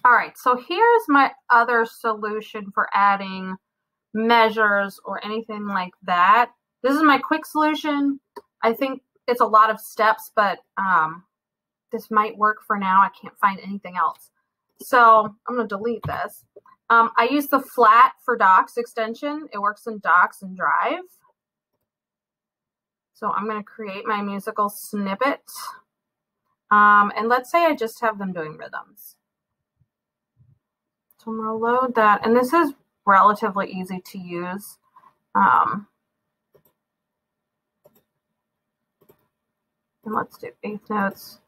All right, so here's my other solution for adding measures or anything like that. This is my quick solution. I think it's a lot of steps, but this might work for now. I can't find anything else. So I'm going to delete this. I use the Flat for Docs extension. It works in Docs and Drive. So I'm going to create my musical snippet. And let's say I just have them doing rhythms. So I'm going to load that. And this is relatively easy to use. And let's do eighth notes.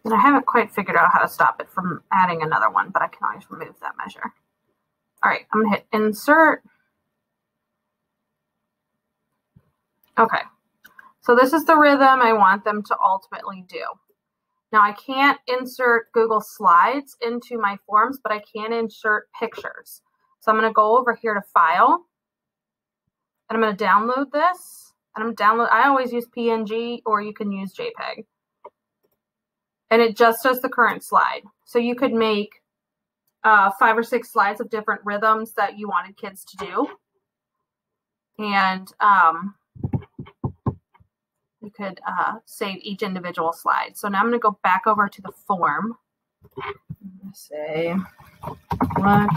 And I haven't quite figured out how to stop it from adding another one, but I can always remove that measure. All right, I'm going to hit insert. Okay, so this is the rhythm I want them to ultimately do. Now I can't insert Google Slides into my forms, but I can insert pictures. So I'm going to go over here to File, and I'm going to download this. And I'm download. I always use PNG, or you can use JPEG. And it just does the current slide. So you could make 5 or 6 slides of different rhythms that you wanted kids to do. And you could save each individual slide. So now I'm going to go back over to the form. I'm going to say, what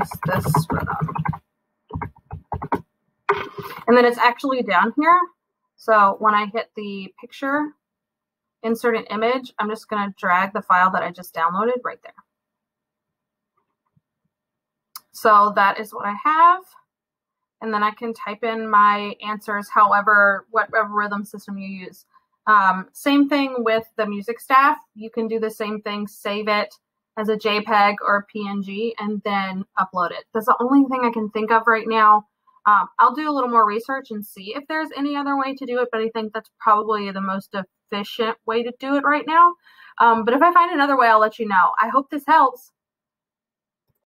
is this rhythm? And then it's actually down here. So when I hit the picture, insert an image, I'm just going to drag the file that I just downloaded right there. So that is what I have. And then I can type in my answers, whatever rhythm system you use. Same thing with the music staff. You can do the same thing, save it as a JPEG or a PNG, and then upload it. That's the only thing I can think of right now. I'll do a little more research and see if there's any other way to do it, but I think that's probably the most efficient way to do it right now. But if I find another way, I'll let you know. I hope this helps.